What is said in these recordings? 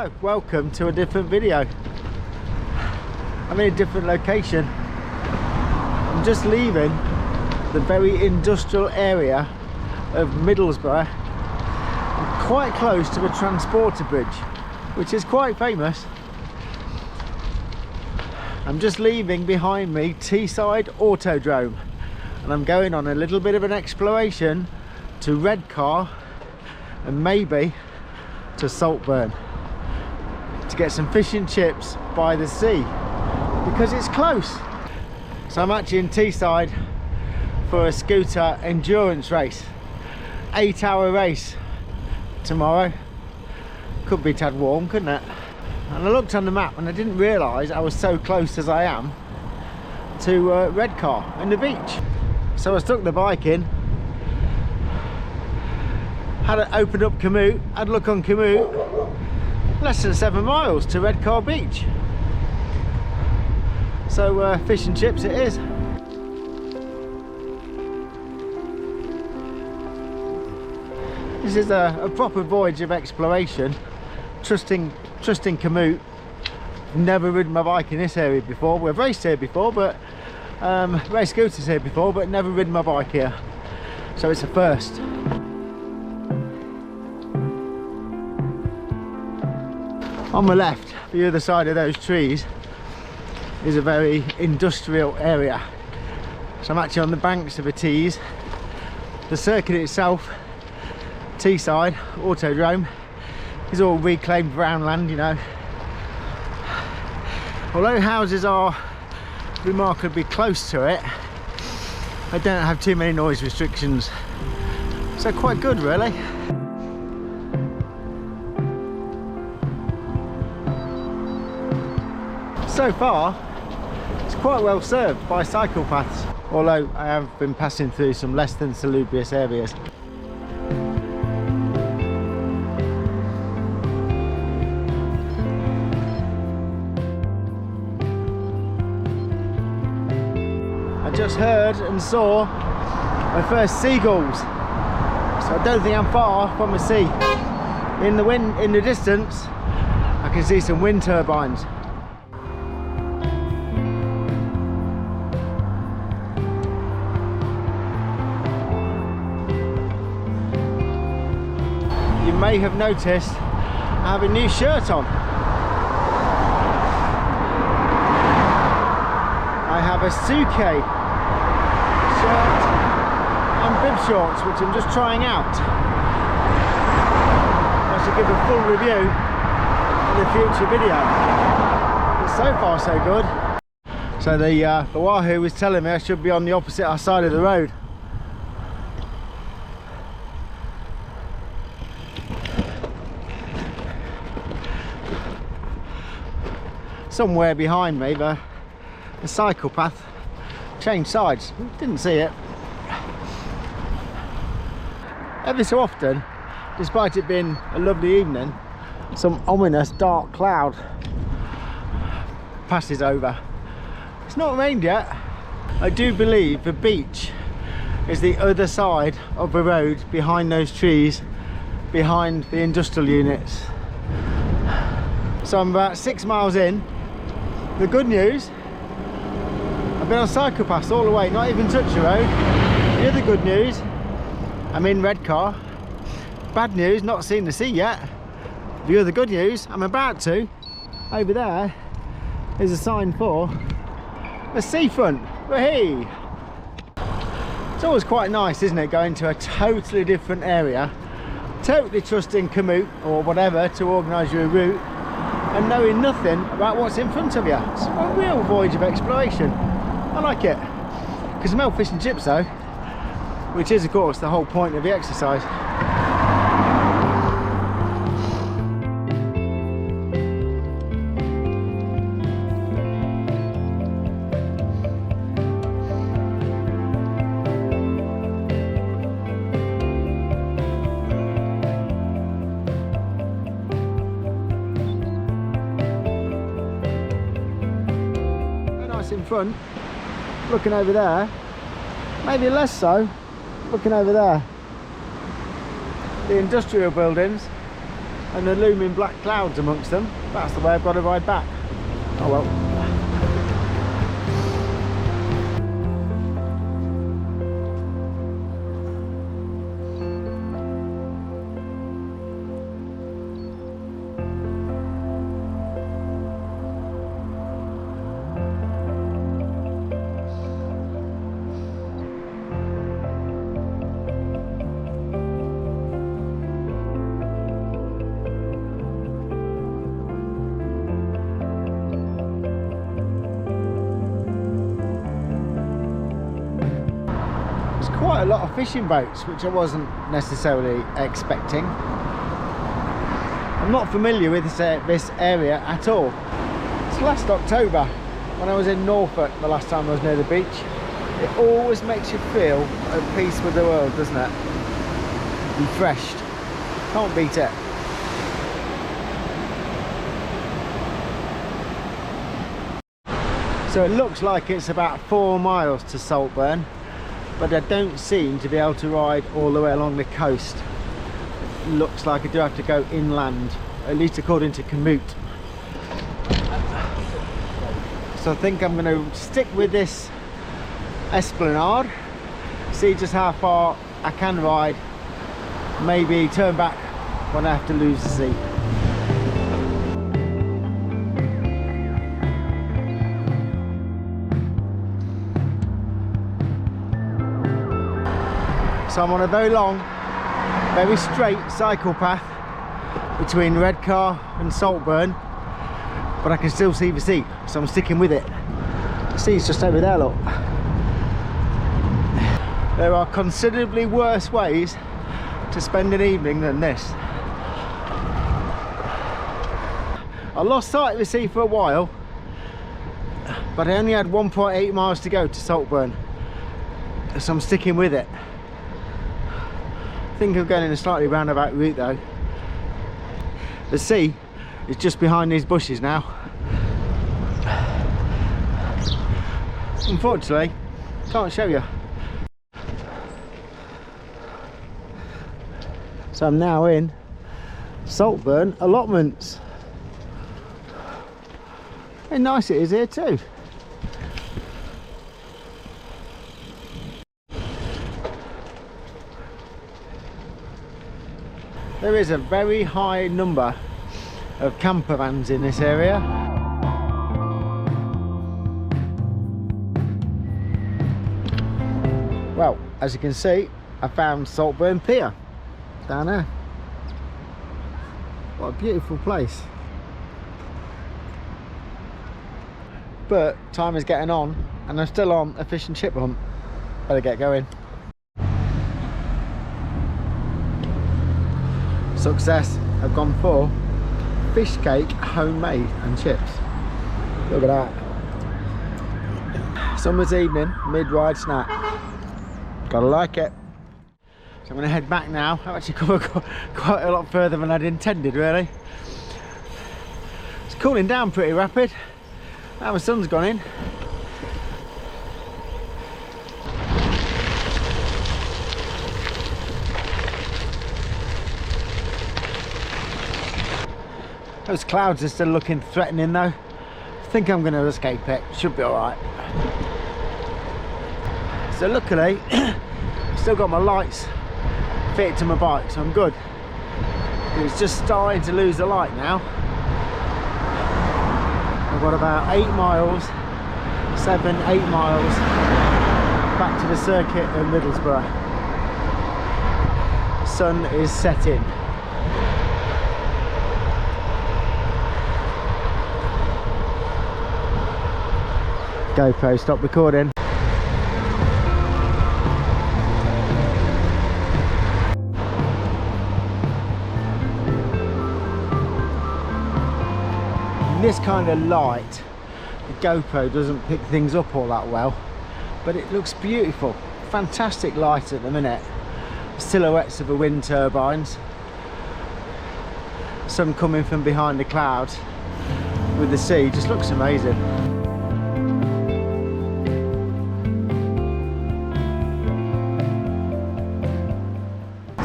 Hello, welcome to a different video. I'm in a different location. I'm just leaving the very industrial area of Middlesborough. I'm quite close to the transporter bridge, which is quite famous. I'm just leaving behind me Teesside Autodrome, and I'm going on a little bit of an exploration to Redcar and maybe to Saltburn to get some fish and chips by the sea because it's close. So I'm actually in Teesside for a scooter endurance race, 8-hour race tomorrow. Could be a tad warm, couldn't it? And I looked on the map and I didn't realise I was so close as I am to Redcar and the beach. So I stuck the bike in, had it opened up Komoot, had a look on Komoot, less than 7 miles to Redcar Beach. So fish and chips it is. This is a proper voyage of exploration, trusting Komoot. Never ridden my bike in this area before. We've raced here before, but raced scooters here before, but never ridden my bike here. So it's a first. On my left, the other side of those trees, is a very industrial area. So I'm actually on the banks of a Tees. The circuit itself, Teesside Autodrome, is all reclaimed brown land, you know. Although houses are remarkably close to it, I don't have too many noise restrictions. So quite good, really. So far, it's quite well served by cyclepaths, although I have been passing through some less than salubrious areas. I just heard and saw my first seagulls, so I don't think I'm far from the sea. In the distance, I can see some wind turbines. You may have noticed I have a new shirt on. I have a Souke shirt and bib shorts, which I'm just trying out. I should give a full review in a future video. But so far so good. So the Wahoo was telling me I should be on the opposite side of the road. Somewhere behind me, the cycle path changed sides. Didn't see it. Every so often, despite it being a lovely evening, some ominous dark cloud passes over. It's not rained yet. I do believe the beach is the other side of the road, behind those trees, behind the industrial units. So I'm about 6 miles in. The good news, I've been on cyclepaths all the way, not even touched the road. The other good news, I'm in Redcar. Bad news, not seen the sea yet. The other good news, I'm about to. Over there is a sign for the seafront. Wahee! It's always quite nice, isn't it, going to a totally different area, totally trusting Komoot or whatever to organise your route, and knowing nothing about what's in front of you. It's a real voyage of exploration. I like it. Because smell fish and chips though, which is of course the whole point of the exercise. In front, looking over there, maybe less so looking over there. The industrial buildings, and the looming black clouds amongst them. That's the way I've got to ride back. Oh well. Quite a lot of fishing boats, which I wasn't necessarily expecting. I'm not familiar with this area at all. It's last October when I was in Norfolk the last time I was near the beach. It always makes you feel at peace with the world, doesn't it? Refreshed. Can't beat it. So it looks like it's about 4 miles to Saltburn, but I don't seem to be able to ride all the way along the coast. It looks like I do have to go inland, at least according to Komoot. So I think I'm going to stick with this esplanade, see just how far I can ride, maybe turn back when I have to lose the seat. So I'm on a very long, very straight cycle path between Redcar and Saltburn, but I can still see the sea, so I'm sticking with it. The sea's just over there, look. There are considerably worse ways to spend an evening than this. I lost sight of the sea for a while, but I only had 1.8 miles to go to Saltburn, so I'm sticking with it. I think I'm going in a slightly roundabout route though. The sea is just behind these bushes now. Unfortunately, can't show you. So I'm now in Saltburn allotments. How nice it is here too. There is a very high number of camper vans in this area. Well, as you can see, I found Saltburn Pier down there. What a beautiful place. But time is getting on and I'm still on a fish and chip hunt. Better get going. Success, I've gone for fish cake, homemade and chips. Look at that. Summer's evening, mid-ride snack. Gotta like it. So I'm going to head back now. I've actually come quite a lot further than I'd intended really. It's cooling down pretty rapid. Now the sun's gone in. Those clouds are still looking threatening though. I think I'm going to escape it. Should be alright. So luckily, I've still got my lights fitted to my bike, so I'm good. It's just starting to lose the light now. I've got about 8 miles, 7, 8 miles back to the circuit in Middlesborough. Sun is setting. GoPro, stop recording. In this kind of light, the GoPro doesn't pick things up all that well, but it looks beautiful. Fantastic light at the minute. Silhouettes of the wind turbines. Sun coming from behind the clouds with the sea, just looks amazing.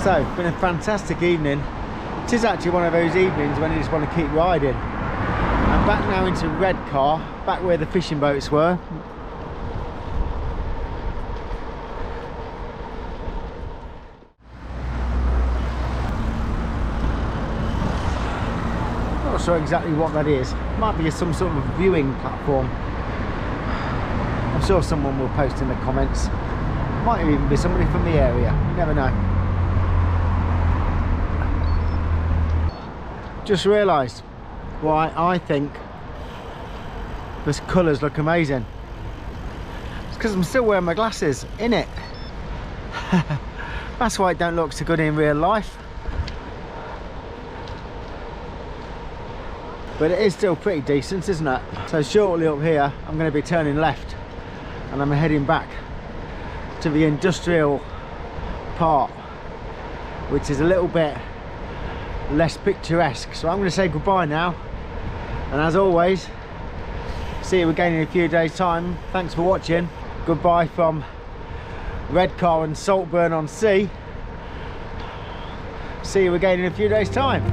So, been a fantastic evening It is actually one of those evenings when you just want to keep riding. I'm back now into Redcar, back where the fishing boats were. Not sure exactly what that is. Might be some sort of viewing platform. I'm sure someone will post in the comments. Might even be somebody from the area, you never know. Just realised why I think this colours look amazing. It's because I'm still wearing my glasses, innit? That's why it don't look so good in real life. But it is still pretty decent, isn't it? So shortly up here, I'm going to be turning left and I'm heading back to the industrial part, which is a little bit less picturesque. So I'm going to say goodbye now, and as always, see you again in a few days time. Thanks for watching. Goodbye from Redcar and Saltburn on Sea. See you again in a few days time.